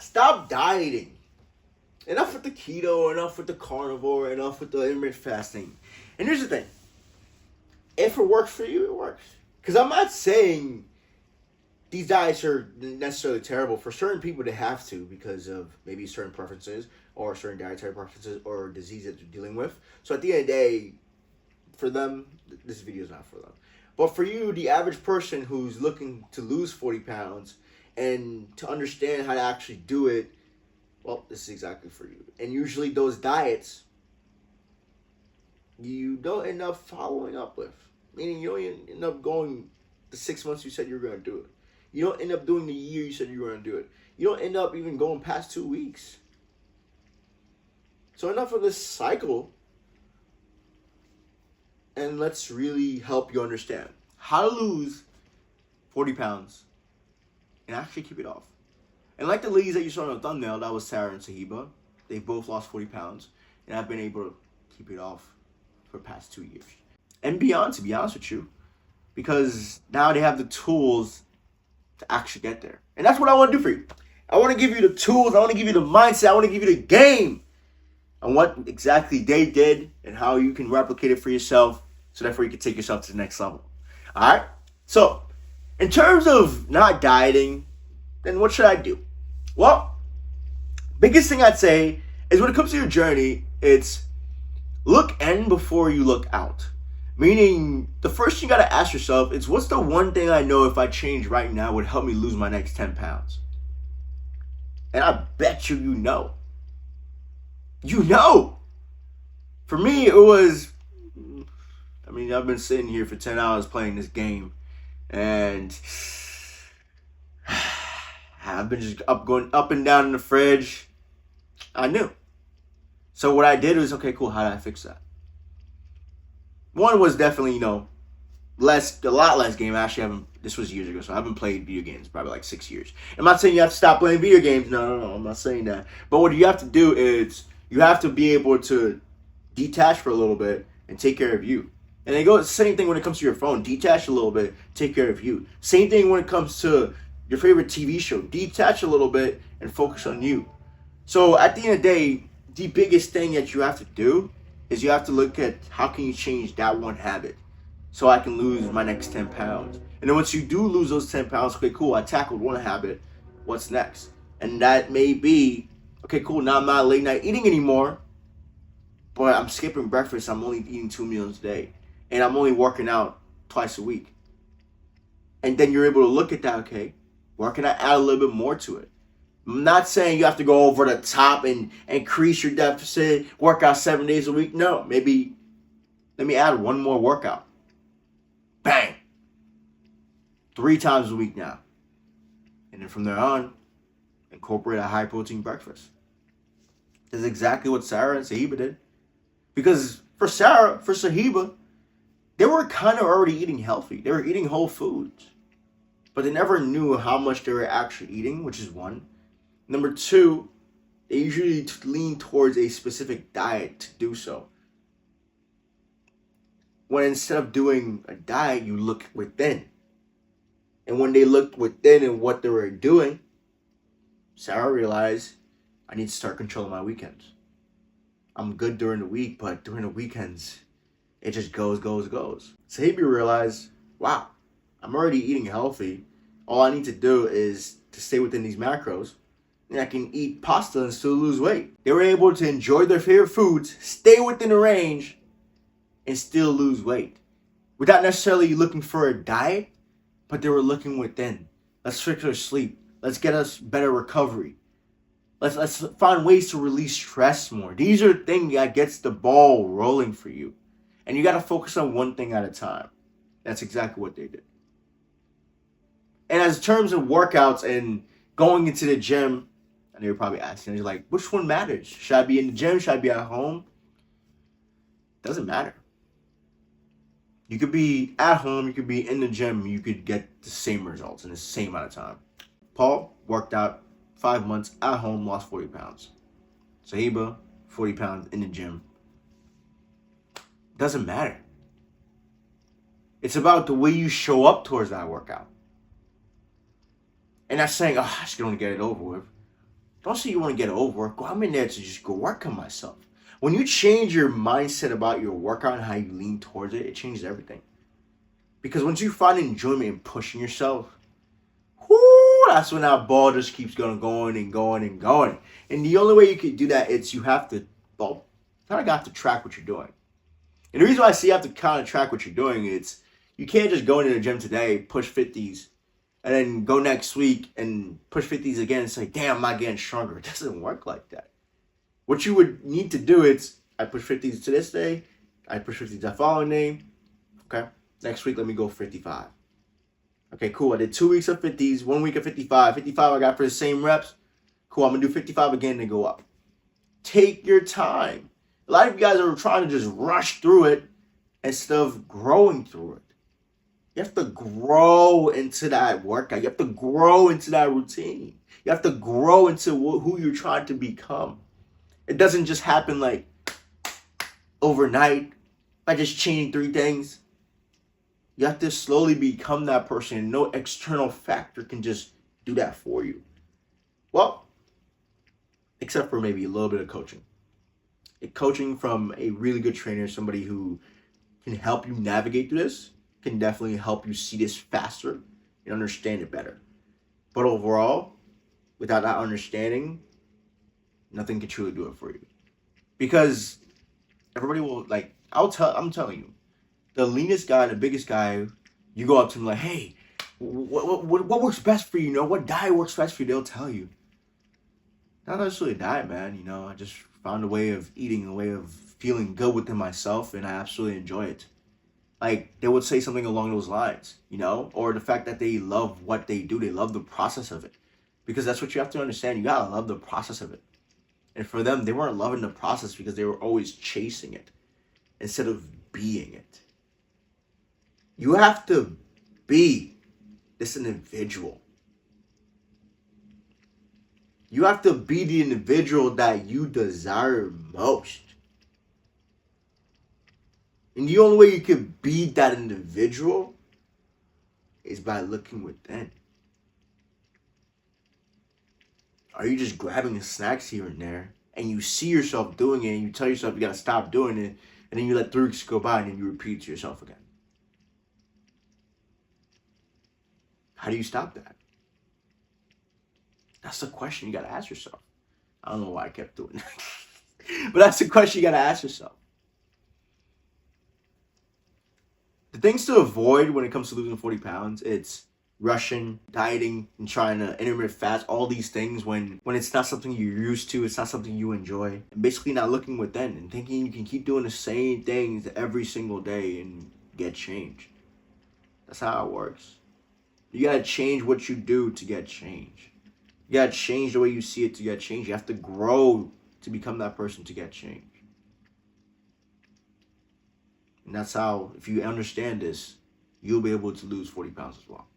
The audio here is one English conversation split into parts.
Stop dieting. Enough with the keto, enough with the carnivore, enough with the intermittent fasting. And here's the thing. If it works for you, it works. Because I'm not saying these diets are necessarily terrible. For certain people, they have to because of maybe certain preferences or certain dietary preferences or disease that they're dealing with. So at the end of the day, for them, this video is not for them. But for you, the average person who's looking to lose 40 pounds and to understand how to actually do it, well, this is exactly for you. And usually those diets, you don't end up following up with. Meaning you don't end up going the 6 months you said you were going to do it. You don't end up doing the year you said you were going to do it. You don't end up even going past 2 weeks. So enough of this cycle. And let's really help you understand how to lose 40 pounds and actually keep it off. And like the ladies that you saw on the thumbnail, that was Sarah and Sahiba. They both lost 40 pounds. And I've been able to keep it off for the past 2 years. And beyond, to be honest with you. Because now they have the tools to actually get there. And that's what I want to do for you. I want to give you the tools. I want to give you the mindset. I want to give you the game on what exactly they did and how you can replicate it for yourself so therefore you can take yourself to the next level. All right? So, in terms of not dieting, then what should I do? Well, biggest thing I'd say is when it comes to your journey, it's look in before you look out. Meaning, the first thing you got to ask yourself is, what's the one thing I know if I change right now would help me lose my next 10 pounds? And I bet you know. You know. For me, it was, I've been sitting here for 10 hours playing this game. And I've been just going up and down in the fridge. I knew. So what I did was, okay, cool, how did I fix that? One was definitely, a lot less game. Actually, this was years ago, so I haven't played video games probably like 6 years. I'm not saying you have to stop playing video games. No, I'm not saying that. But what you have to do is you have to be able to detach for a little bit and take care of you. And it goes the same thing when it comes to your phone. Detach a little bit, take care of you. Same thing when it comes to your favorite TV show. Detach a little bit and focus on you. So at the end of the day, the biggest thing that you have to do is you have to look at how can you change that one habit so I can lose my next 10 pounds. And then once you do lose those 10 pounds, okay, cool, I tackled one habit. What's next? And that may be, okay, cool, now I'm not late night eating anymore, but I'm skipping breakfast. I'm only eating 2 meals a day. And I'm only working out twice a week. And then you're able to look at that, okay, where can I add a little bit more to it? I'm not saying you have to go over the top and increase your deficit, work out 7 days a week. No, maybe let me add one more workout. Bang. 3 times a week now. And then from there on, incorporate a high protein breakfast. That's exactly what Sarah and Sahiba did. Because for Sahiba, they were kind of already eating healthy. They were eating whole foods. But they never knew how much they were actually eating, which is one. Number 2, they usually lean towards a specific diet to do so. When instead of doing a diet, you look within. And when they looked within and what they were doing, Sarah realized, I need to start controlling my weekends. I'm good during the week, but during the weekends, it just goes. Sahiba realized, wow, I'm already eating healthy. All I need to do is to stay within these macros. And I can eat pasta and still lose weight. They were able to enjoy their favorite foods, stay within the range, and still lose weight. Without necessarily looking for a diet, but they were looking within. Let's fix our sleep. Let's get us better recovery. Let's find ways to release stress more. These are things that gets the ball rolling for you. And you got to focus on one thing at a time. That's exactly what they did. And as terms of workouts and going into the gym, and they were probably asking, you're like, which one matters? Should I be in the gym? Should I be at home? Doesn't matter. You could be at home, you could be in the gym, you could get the same results in the same amount of time. Paul worked out 5 months at home, lost 40 pounds. Sahiba, 40 pounds in the gym. Doesn't matter. It's about the way you show up towards that workout. And not saying, I just want to get it over with. Don't say you want to get over. Go, I'm in there to just go work on myself. When you change your mindset about your workout and how you lean towards it, it changes everything. Because once you find enjoyment in pushing yourself, whoo, that's when that ball just keeps going and going and going. And the only way you can do that is you have to, well, kind of got to track what you're doing. And the reason why I say you have to kind of track what you're doing is you can't just go into the gym today, push 50s, and then go next week and push 50s again and say, damn, I'm not getting stronger. It doesn't work like that. What you would need to do is, I push 50s to this day, I push 50s that following day, okay? Next week, let me go 55. Okay, cool. I did 2 weeks of 50s, 1 week of 55. 55 I got for the same reps. Cool, I'm going to do 55 again and go up. Take your time. A lot of you guys are trying to just rush through it instead of growing through it. You have to grow into that workout. You have to grow into that routine. You have to grow into who you're trying to become. It doesn't just happen like overnight by just changing 3 things. You have to slowly become that person, and no external factor can just do that for you. Well, except for maybe a little bit of coaching. Coaching from a really good trainer, somebody who can help you navigate through this, can definitely help you see this faster and understand it better. But overall, without that understanding, nothing can truly do it for you. Because everybody will, like, I'm telling you, the leanest guy, the biggest guy, you go up to him like, hey, what works best for you? You know, what diet works best for you? They'll tell you. Not necessarily a diet, man. You know, I just found a way of eating, a way of feeling good within myself, and I absolutely enjoy it. Like, they would say something along those lines, you know, or the fact that they love what they do. They love the process of it. Because that's what you have to understand. You gotta love the process of it. And for them, they weren't loving the process because they were always chasing it instead of being it. You have to be this individual. You have to be the individual that you desire most. And the only way you can be that individual is by looking within. Are you just grabbing the snacks here and there, and you see yourself doing it, and you tell yourself you gotta stop doing it, and then you let 3 weeks go by, and then you repeat it to yourself again? How do you stop that? That's the question you gotta ask yourself. I don't know why I kept doing that. But that's the question you gotta ask yourself. The things to avoid when it comes to losing 40 pounds, it's rushing, dieting, and trying to intermittent fast, all these things when it's not something you're used to, it's not something you enjoy. And basically not looking within and thinking you can keep doing the same things every single day and get change. That's how it works. You gotta change what you do to get change. You gotta change the way you see it to get change. You have to grow to become that person to get change. And that's how, if you understand this, you'll be able to lose 40 pounds as well.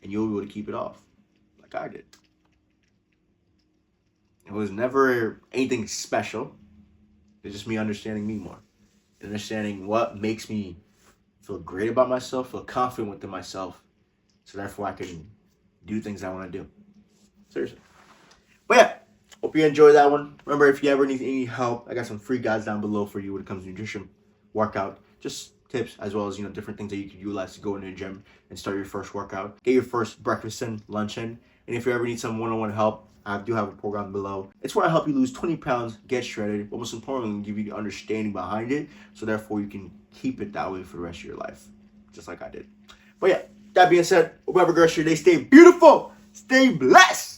And you'll be able to keep it off, like I did. It was never anything special. It's just me understanding me more. Understanding what makes me feel great about myself, feel confident within myself. So therefore I can do things I want to do. Seriously. But yeah, hope you enjoyed that one. Remember, if you ever need any help, I got some free guides down below for you when it comes to nutrition, workout, just tips, as well as, you know, different things that you can utilize to go into the gym and start your first workout. Get your first breakfast in, lunch in. And if you ever need some one-on-one help, I do have a program below. It's where I help you lose 20 pounds, get shredded, but most importantly, give you the understanding behind it, so therefore you can keep it that way for the rest of your life, just like I did. But yeah, that being said, hope you have a great rest of your day. Stay beautiful, stay blessed.